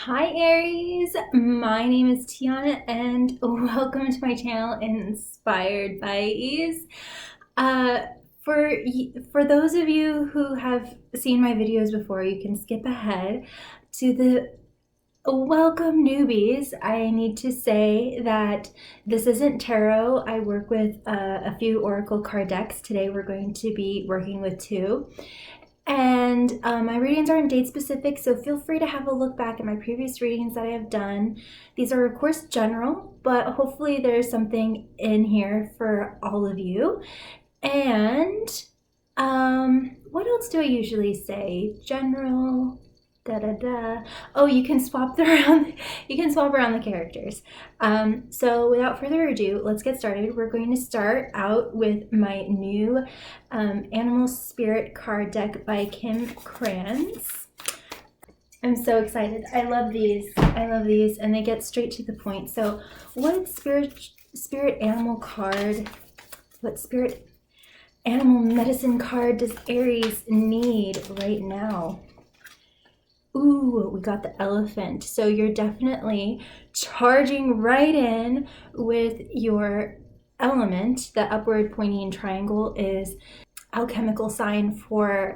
Hi Aries, my name is Tiana and welcome to my channel Inspired by Ease. Uh, for those of you who have seen my videos before, you can skip ahead to the welcome newbies. I need to say that this isn't tarot. I work with a few oracle card decks. Today we're going to be working with two. And my readings aren't date specific, so feel free to have a look back at my previous readings that I have done. These are of course general, but hopefully there's something in here for all of you. And what else do I usually say? General, da da da. Oh, you can swap around. You can swap around the characters. So without further ado, let's get started. We're going to start out with my new Animal Spirit card deck by Kim Kranz. I'm so excited. I love these. I love these, and they get straight to the point. So, what spirit animal card? What spirit animal medicine card does Aries need right now? Ooh, we got the elephant. So you're definitely charging right in with your element. The upward pointing triangle is alchemical sign for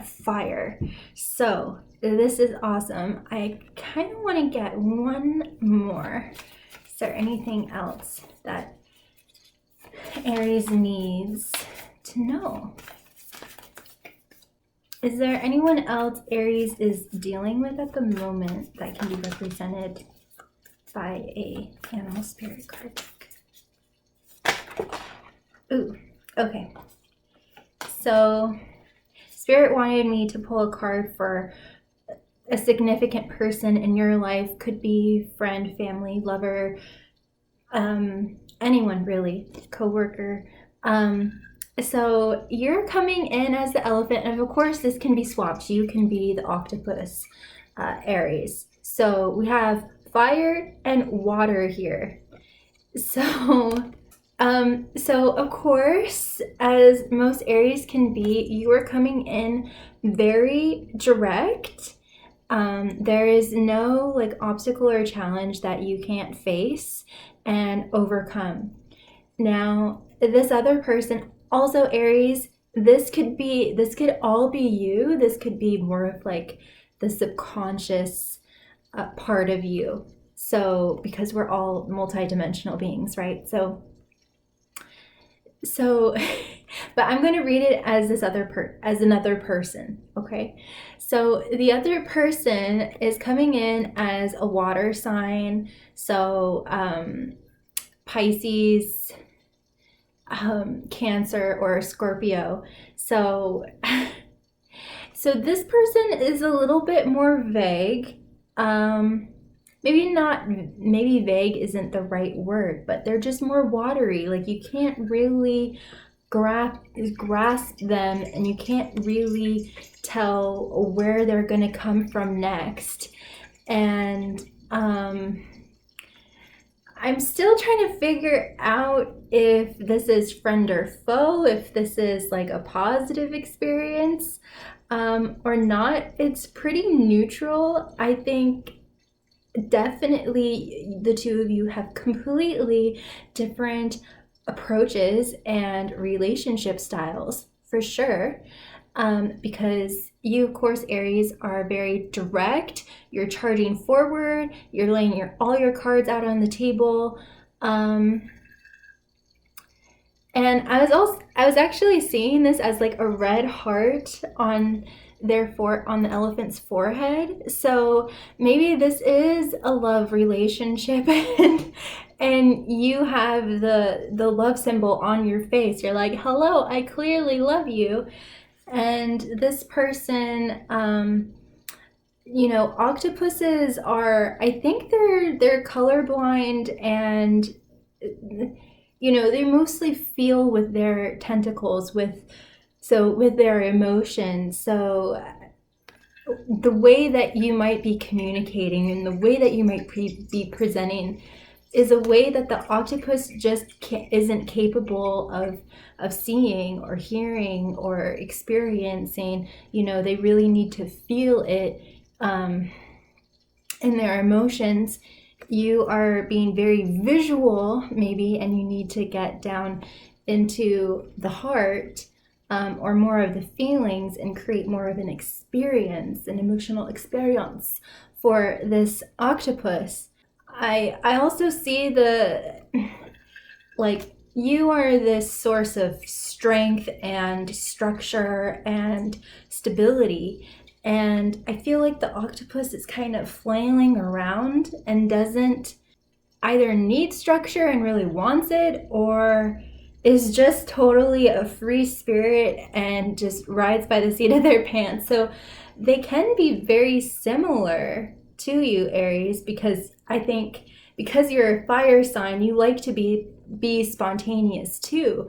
fire. So this is awesome. I kind of want to get one more. Is there anything else that Aries needs to know? Is there anyone else Aries is dealing with at the moment that can be represented by a animal spirit card deck? Ooh, okay. So Spirit wanted me to pull a card for a significant person in your life. Could be friend, family, lover, anyone really, coworker. So you're coming in as the elephant, and of course this can be swapped. You can be the octopus, Aries. So we have fire and water here. So of course, as most Aries can be, you are coming in very direct. There is no like obstacle or challenge that you can't face and overcome. Now, this other person, also Aries, this could all be you. This could be more of like the subconscious part of you. So because we're all multidimensional beings, right? So but I'm going to read it as another person, okay? So the other person is coming in as a water sign. So Pisces, Cancer, or Scorpio. So this person is a little bit more vague. Maybe vague isn't the right word, but they're just more watery. Like you can't really grasp them, and you can't really tell where they're going to come from next. And I'm still trying to figure out if this is friend or foe, if this is like a positive experience or not. It's pretty neutral. I think definitely the two of you have completely different approaches and relationship styles for sure. Because you, of course, Aries, are very direct. You're charging forward. You're laying all your cards out on the table. And I was actually seeing this as like a red heart on the elephant's forehead. So maybe this is a love relationship, and you have the love symbol on your face. You're like, hello, I clearly love you. And this person, octopuses are, I think they're colorblind, and they mostly feel with their tentacles, with their emotions. So the way that you might be communicating and the way that you might be presenting is a way that the octopus just isn't capable of seeing or hearing or experiencing. They really need to feel it in their emotions, you are being very visual maybe, and you need to get down into the heart, or more of the feelings, and create more of an experience, an emotional experience for this octopus. I also see like, you are this source of strength and structure and stability. And I feel like the octopus is kind of flailing around and doesn't either need structure and really wants it, or is just totally a free spirit and just rides by the seat of their pants. So they can be very similar to you, Aries, because I think because you're a fire sign, you like to be spontaneous too.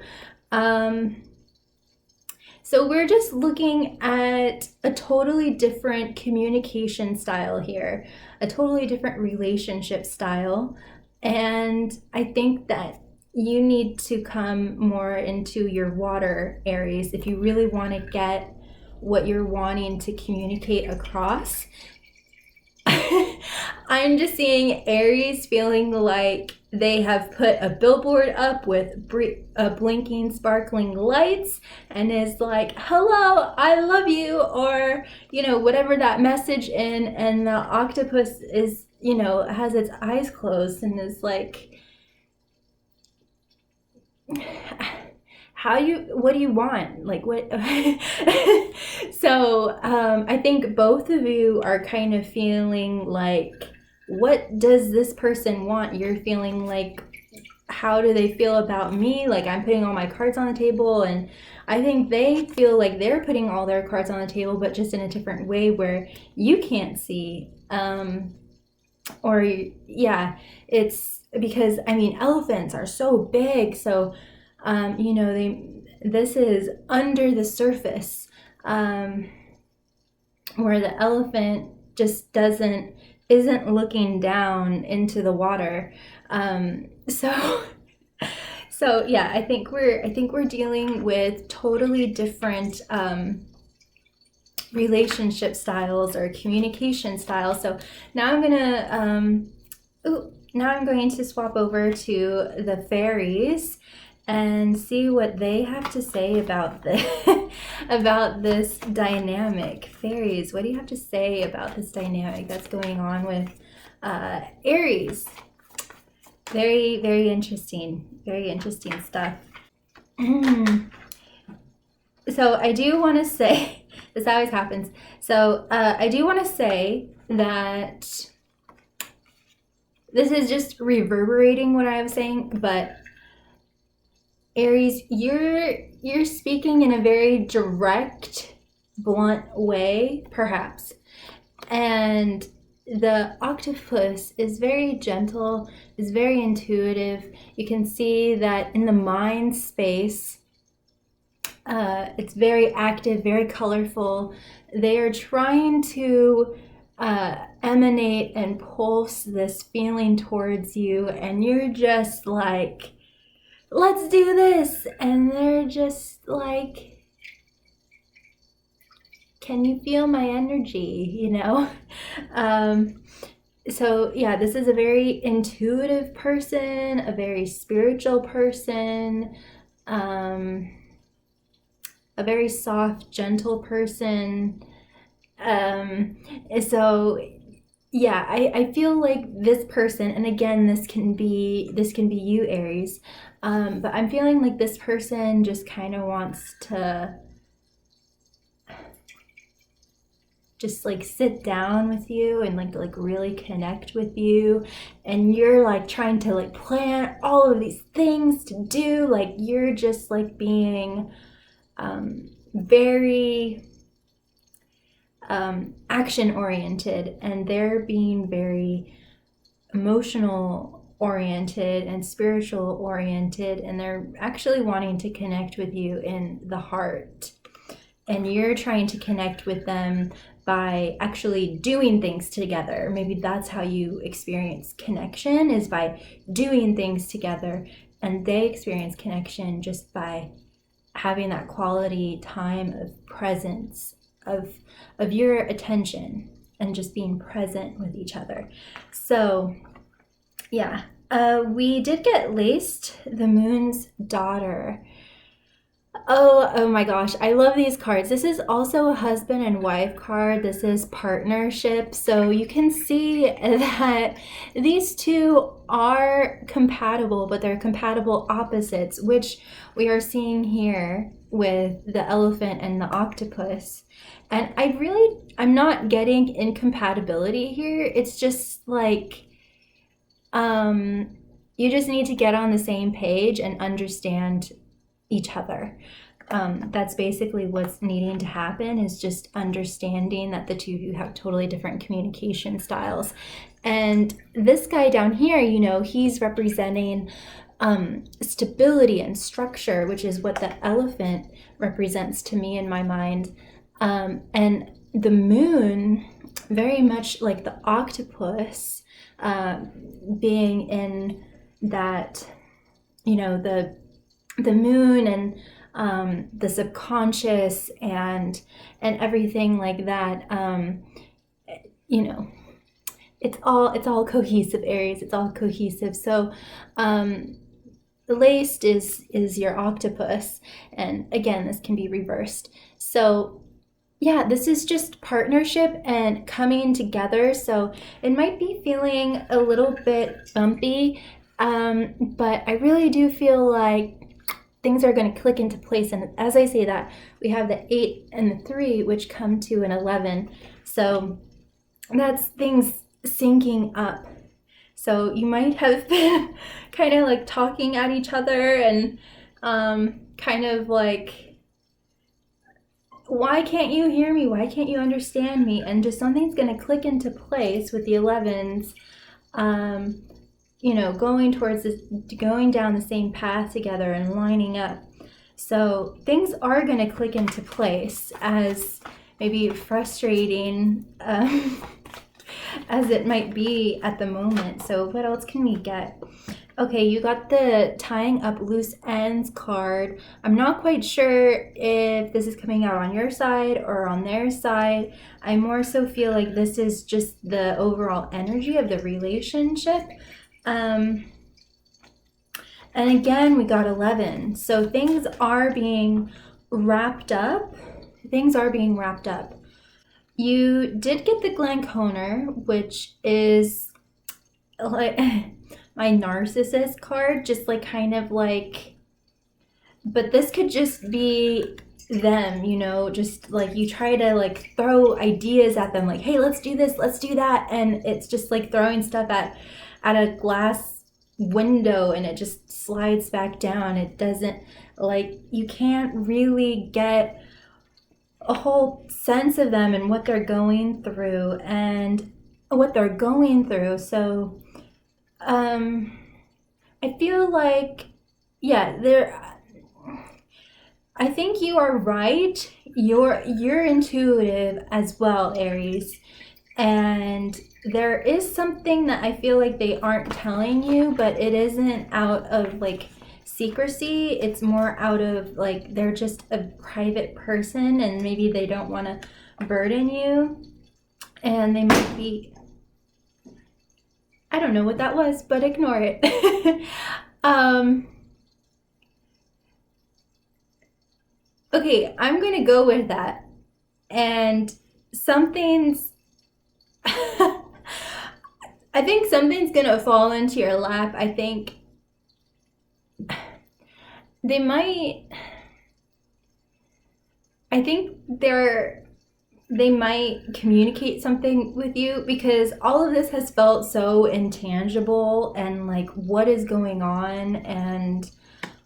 So we're just looking at a totally different communication style here, a totally different relationship style. And I think that you need to come more into your water, Aries, if you really want to get what you're wanting to communicate across. I'm just seeing Aries feeling like they have put a billboard up with blinking, sparkling lights, and is like, hello, I love you, or, whatever that message in, and the octopus is, has its eyes closed and is like, what do you want? Like, what? So I think both of you are kind of feeling like, what does this person want? You're feeling like, how do they feel about me? Like, I'm putting all my cards on the table, and I think they feel like they're putting all their cards on the table, but just in a different way where you can't see. It's because, elephants are so big, so this is under the surface, where the elephant just isn't looking down into the water. So yeah, I think we're dealing with totally different relationship styles or communication styles. So now I'm going to swap over to the fairies and see what they have to say about this dynamic. Fairies, what do you have to say about this dynamic that's going on with Aries? Very, very interesting stuff. So I do want to say, this always happens. So I do want to say that this is just reverberating what I was saying, but Aries, you're speaking in a very direct, blunt way, perhaps. And the octopus is very gentle, is very intuitive. You can see that in the mind space, it's very active, very colorful. They are trying to emanate and pulse this feeling towards you, and you're just like, let's do this. And they're just like, can you feel my energy? So yeah, this is a very intuitive person, a very spiritual person, a very soft, gentle person. So yeah, I feel like this person, and again, this can be you, Aries, but I'm feeling like this person just kind of wants to just like sit down with you and like really connect with you, and you're like trying to like plan all of these things to do, like you're just like being very action oriented, and they're being very emotional oriented and spiritual oriented, and they're actually wanting to connect with you in the heart, and you're trying to connect with them by actually doing things together. Maybe that's how you experience connection, is by doing things together, and they experience connection just by having that quality time of presence, of your attention. and just being present with each other. So yeah, we did get laced the moon's daughter. Oh my gosh, I love these cards. This is also a husband and wife card. This is partnership. So you can see that these two are compatible, but they're compatible opposites, which we are seeing here with the elephant and the octopus. And I'm not getting incompatibility here. It's just like, you just need to get on the same page and understand each other. That's basically what's needing to happen, is just understanding that the two of you have totally different communication styles. And this guy down here, you know, he's representing stability and structure, which is what the elephant represents to me in my mind. And the moon, very much like the octopus, being in that, you know, the moon and the subconscious and everything like that. You know, it's all cohesive, Aries. It's all cohesive. So laced is your octopus, and again, this can be reversed. So yeah, this is just partnership and coming together. So it might be feeling a little bit bumpy, but I really do feel like things are going to click into place. And as I say that, we have the 8 and the 3, which come to an 11. So that's things syncing up. So you might have been kind of like talking at each other and kind of like, why can't you hear me? Why can't you understand me? And just something's going to click into place with the 11s, you know, going down the same path together and lining up. So things are going to click into place, as maybe frustrating as it might be at the moment. So what else can we get? Okay, you got the tying up loose ends card. I'm not quite sure if this is coming out on your side or on their side. I more so feel like this is just the overall energy of the relationship. And again, we got 11. So things are being wrapped up. Things are being wrapped up. You did get the Glanconer, which is like my narcissist card, just like kind of like, but this could just be them, you know, just like you try to like throw ideas at them, like, hey, let's do this, let's do that, and it's just like throwing stuff at a glass window and it just slides back down. It doesn't, like, you can't really get a whole sense of them and what they're going through So I feel like, yeah, I think you are right. You're intuitive as well, Aries. And there is something that I feel like they aren't telling you, but it isn't out of like secrecy. It's more out of like they're just a private person and maybe they don't want to burden you. And they might be, I don't know what that was, but ignore it. Okay, I'm going to go with that. And something's I think something's going to fall into your lap. I think they might communicate something with you, because all of this has felt so intangible and like, what is going on and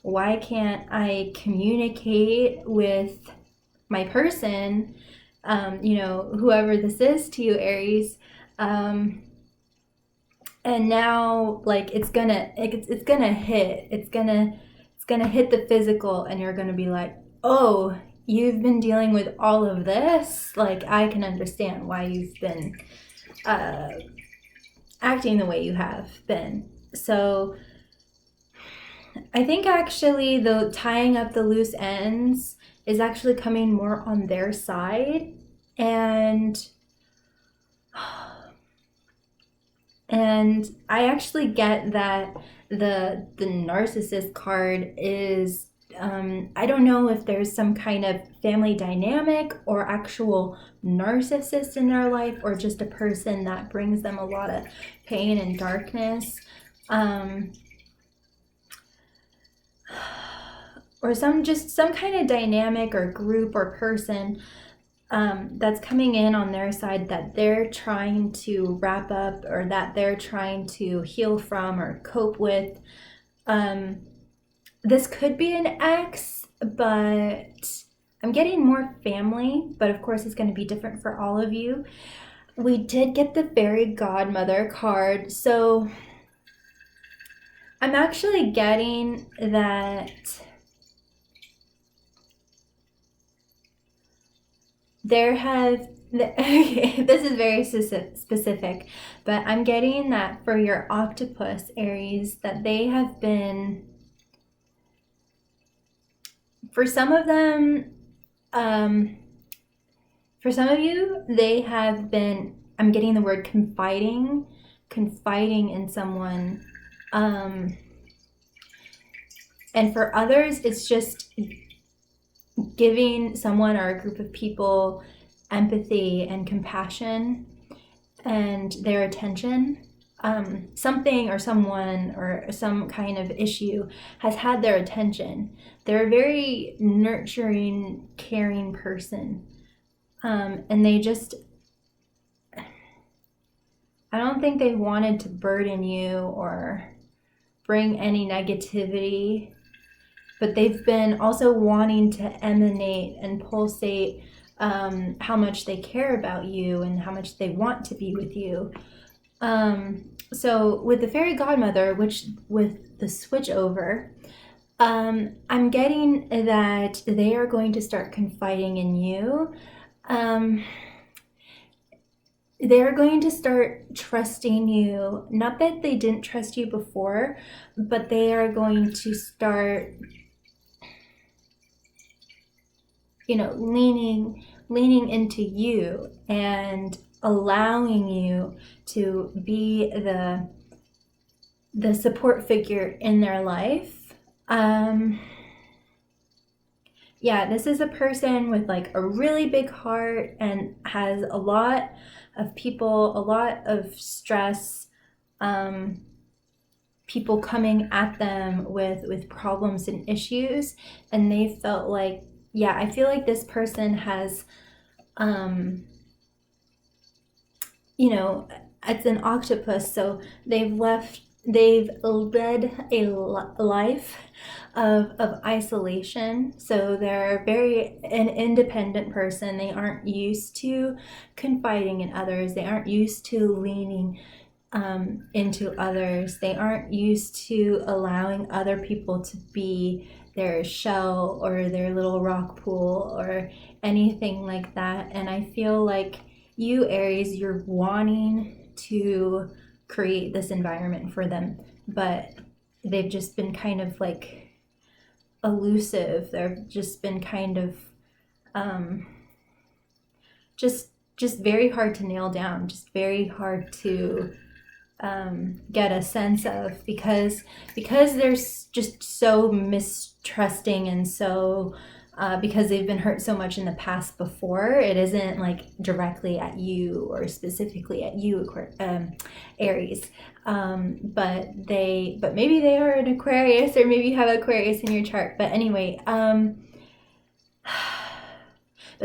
why can't I communicate with my person, you know, whoever this is to you, Aries, and now like it's gonna hit the physical, and you're gonna be like, oh, you've been dealing with all of this. Like, I can understand why you've been acting the way you have been. So I think actually the tying up the loose ends is actually coming more on their side. And And I actually get that the narcissist card is, I don't know if there's some kind of family dynamic or actual narcissist in their life, or just a person that brings them a lot of pain and darkness. Or some kind of dynamic or group or person that's coming in on their side that they're trying to wrap up, or that they're trying to heal from or cope with. This could be an ex, but I'm getting more family, but of course it's going to be different for all of you. We did get the fairy godmother card, so I'm actually getting that there have, this is very specific, but I'm getting that for your octopus, Aries, that they have been, for some of them, for some of you, they have been, I'm getting the word confiding in someone. And for others, it's just giving someone or a group of people empathy and compassion and their attention. Something or someone or some kind of issue has had their attention. They're a very nurturing, caring person. And they just, I don't think they wanted to burden you or bring any negativity, but they've been also wanting to emanate and pulsate how much they care about you and how much they want to be with you. So with the fairy godmother, which with the switch over, I'm getting that they are going to start confiding in you. They're going to start trusting you. Not that they didn't trust you before, but they are going to start, leaning into you and allowing you to be the support figure in their life. Yeah, this is a person with like a really big heart and has a lot of people, a lot of stress, people coming at them with problems and issues, and they felt like, yeah, I feel like this person has, it's an octopus, so they've led a life of isolation. So they're an independent person. They aren't used to confiding in others. They aren't used to leaning into others. They aren't used to allowing other people to be their shell or their little rock pool or anything like that. And I feel like you, Aries, you're wanting to create this environment for them, but they've just been kind of like elusive. They've just been kind of just very hard to nail down, just very hard to get a sense of, because they're just so mistrusting, and so because they've been hurt so much in the past before. It isn't like directly at you or specifically at you, Aries, but maybe they are an Aquarius, or maybe you have Aquarius in your chart. But anyway, but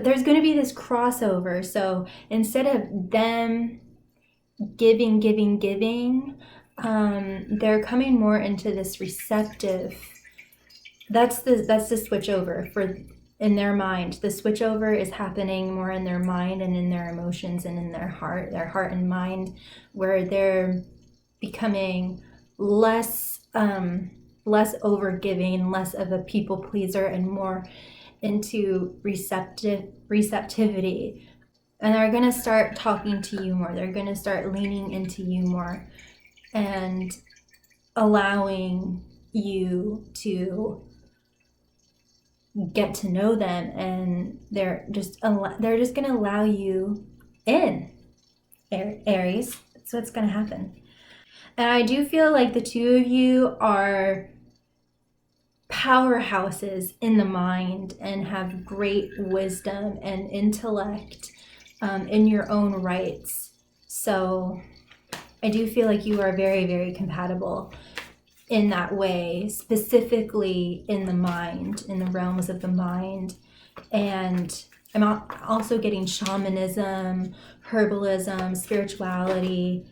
there's going to be this crossover. So instead of them giving, they're coming more into this receptive. That's the switch over for in their mind. The switch over is happening more in their mind and in their emotions and in their heart and mind, where they're becoming less overgiving, less of a people pleaser, and more into receptivity. And they're going to start talking to you more. They're going to start leaning into you more and allowing you to get to know them. And they're just going to allow you in. Aries. That's what's going to happen. And I do feel like the two of you are powerhouses in the mind and have great wisdom and intellect in your own rights. So I do feel like you are very, very compatible in that way, specifically in the mind, in the realms of the mind. And I'm also getting shamanism, herbalism, spirituality.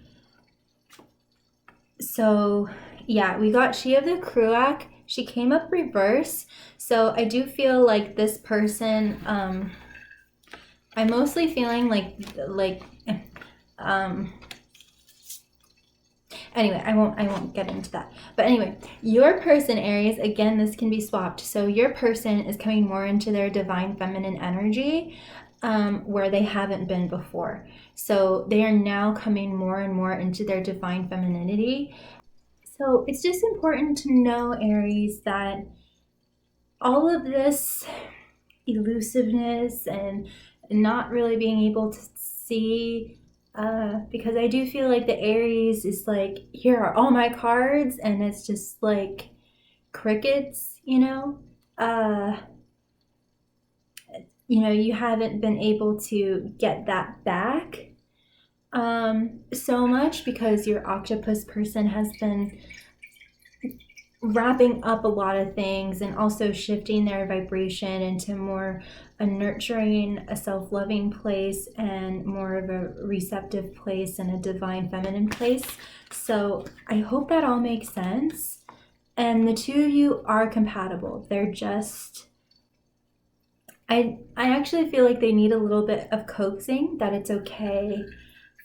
So yeah, we got She of the Cruach. She came up reverse. So I do feel like this person, I'm mostly feeling anyway, I won't get into that. But anyway, your person, Aries, again, this can be swapped. So your person is coming more into their divine feminine energy, where they haven't been before. So they are now coming more and more into their divine femininity. So it's just important to know, Aries, that all of this elusiveness and not really being able to see, because I do feel like the Aries is like, here are all my cards, and it's just like crickets, you know? You haven't been able to get that back so much because your octopus person has been wrapping up a lot of things and also shifting their vibration into more a nurturing, a self-loving place and more of a receptive place and a divine feminine place. So I hope that all makes sense. And the two of you are compatible. They're just, I actually feel like they need a little bit of coaxing, that it's okay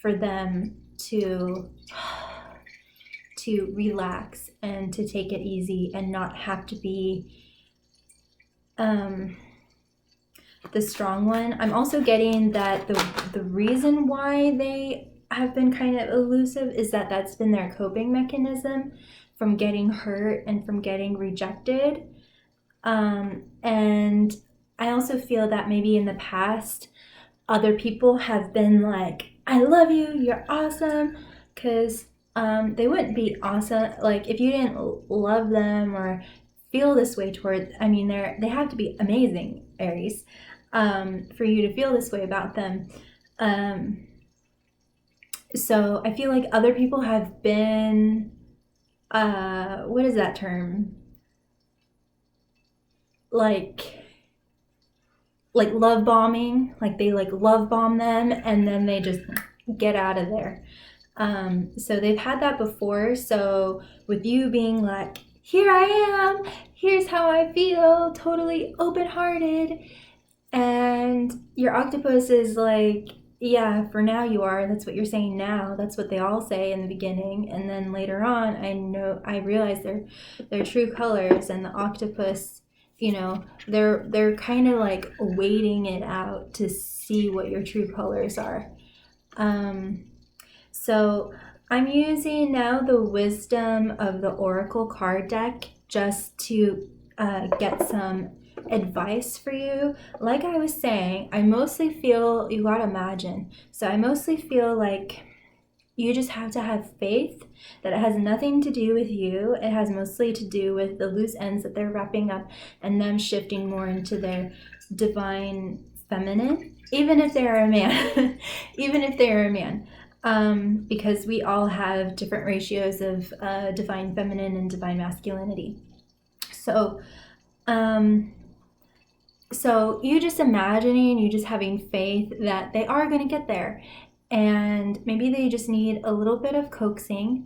for them to relax and to take it easy and not have to be the strong one. I'm also getting that the reason why they have been kind of elusive is that that's been their coping mechanism from getting hurt and from getting rejected. And I also feel that maybe in the past, other people have been like, I love you, you're awesome, because they wouldn't be awesome like if you didn't love them or feel this way towards, I mean, they have to be amazing, Aries, for you to feel this way about them. So I feel like other people have been, what is that term? Like love bombing, like they like love bomb them and then they just get out of there. So they've had that before. So with you being like, here I am, here's how I feel, totally open-hearted, and your octopus is like, yeah, for now you are, that's what you're saying now, that's what they all say in the beginning, and then later on I realize their true colors, and the octopus, they're kind of like waiting it out to see what your true colors are. So I'm using now the wisdom of the Oracle card deck just to get some advice for you. Like I was saying, I mostly feel, you gotta imagine, so I mostly feel like you just have to have faith that it has nothing to do with you. It has mostly to do with the loose ends that they're wrapping up and them shifting more into their divine feminine, even if they're a man, even if they're a man. Because we all have different ratios of divine feminine and divine masculinity. So you just imagining, you just having faith that they are going to get there. And maybe they just need a little bit of coaxing.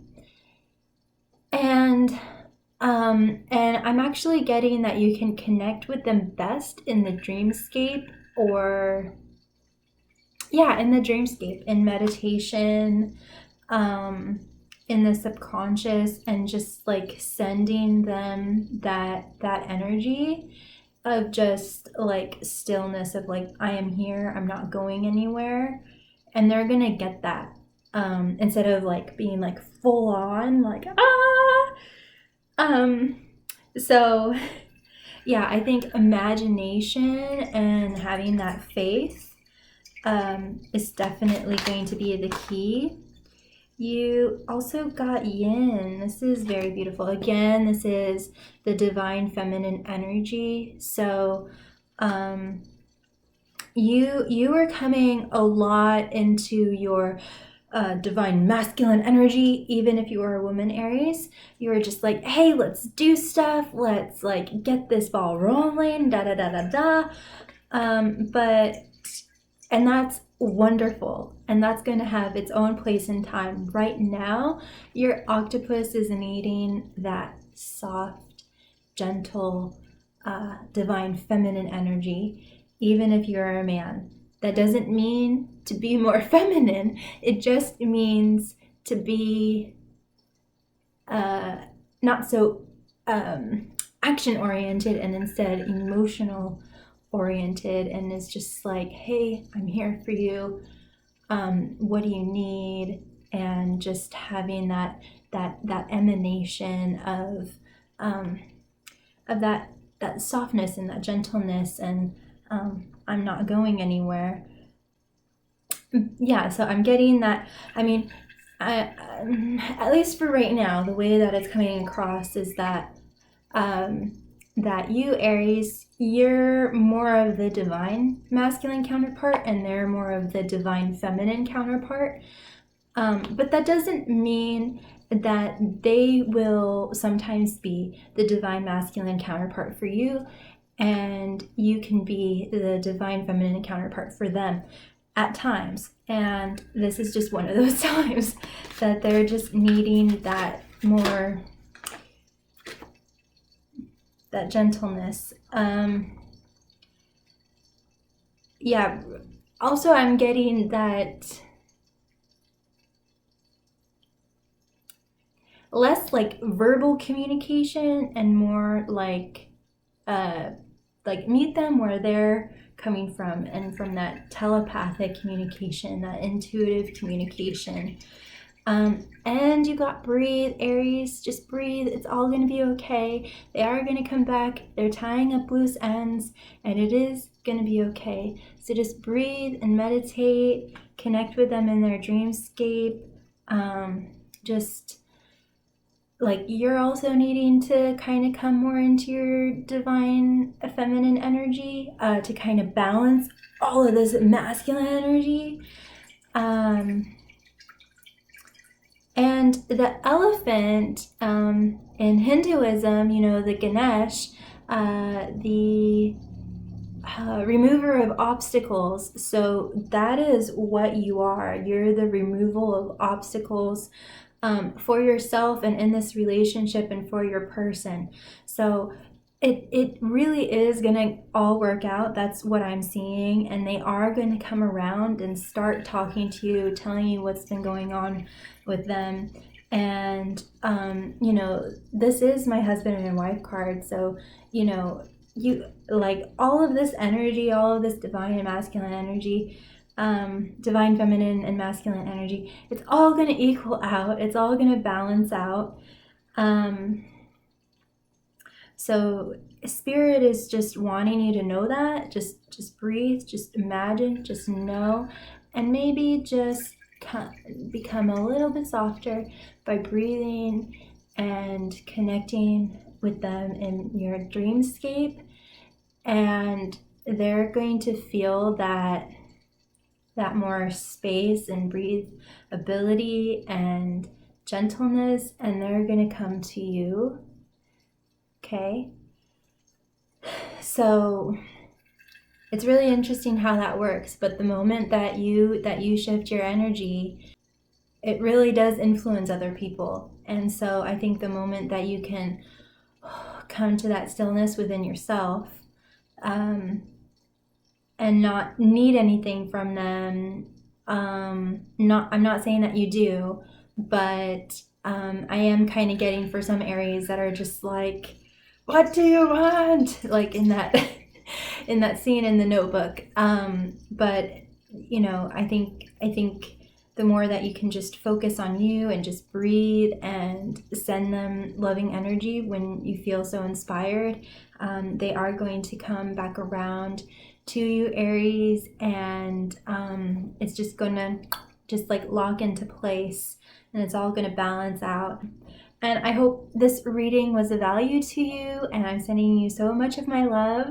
And I'm actually getting that you can connect with them best in the dreamscape, or in the dreamscape, in meditation, in the subconscious, and just like sending them that energy of just like stillness, of like, I am here, I'm not going anywhere, and they're gonna get that, instead of like being like full on like so yeah, I think imagination and having that faith is definitely going to be the key. You also got yin. This is very beautiful. Again, this is the divine feminine energy. So you are coming a lot into your divine masculine energy. Even if you are a woman, Aries, you are just like, hey, let's do stuff. Let's like get this ball rolling. Da da da da da. And that's wonderful, and that's going to have its own place in time. Right now, your octopus is needing that soft, gentle, divine feminine energy, even if you're a man. That doesn't mean to be more feminine. It just means to be not so action oriented and instead emotional oriented, and is just like, hey, I'm here for you. What do you need? And just having that emanation of that softness and that gentleness, and I'm not going anywhere. Yeah, so I'm getting that. I mean, at least for right now, the way that it's coming across is that that you, Aries, you're more of the divine masculine counterpart, and they're more of the divine feminine counterpart. But that doesn't mean that they will sometimes be the divine masculine counterpart for you, and you can be the divine feminine counterpart for them at times. And this is just one of those times that they're just needing that more, that gentleness. Yeah, also I'm getting that less like verbal communication and more like meet them where they're coming from, and from that telepathic communication, that intuitive communication. And you got breathe, Aries. Just breathe. It's all going to be okay. They are going to come back. They're tying up loose ends, and it is going to be okay. So just breathe and meditate. Connect with them in their dreamscape. Just like, you're also needing to kind of come more into your divine feminine energy to kind of balance all of this masculine energy. And the elephant in Hinduism, the Ganesh, the remover of obstacles. So that is what you are. You're the removal of obstacles for yourself and in this relationship and for your person. So it really is going to all work out. That's what I'm seeing. And they are going to come around and start talking to you, telling you what's been going on with them. And, this is my husband and wife card. So, you like all of this energy, all of this divine and masculine energy, divine feminine and masculine energy, it's all going to equal out. It's all going to balance out. So spirit is just wanting you to know that. Just breathe, just imagine, just know, and maybe just become a little bit softer by breathing and connecting with them in your dreamscape. And they're going to feel that more space and breathability and gentleness, and they're going to come to you. Okay, so it's really interesting how that works. But the moment that you shift your energy, it really does influence other people. And so I think the moment that you can come to that stillness within yourself, and not need anything from them, I'm not saying that you do, but I am kind of getting for some Aries that are just like, what do you want? Like in that in that scene in The Notebook. But I think the more that you can just focus on you and just breathe and send them loving energy when you feel so inspired, they are going to come back around to you, Aries, and it's just gonna like lock into place, and it's all gonna balance out. And I hope this reading was of value to you, and I'm sending you so much of my love.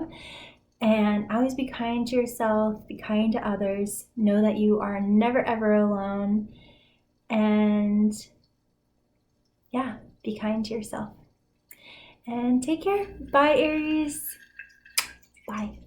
And always be kind to yourself, be kind to others. Know that you are never ever alone. And yeah, be kind to yourself. And take care. Bye, Aries. Bye.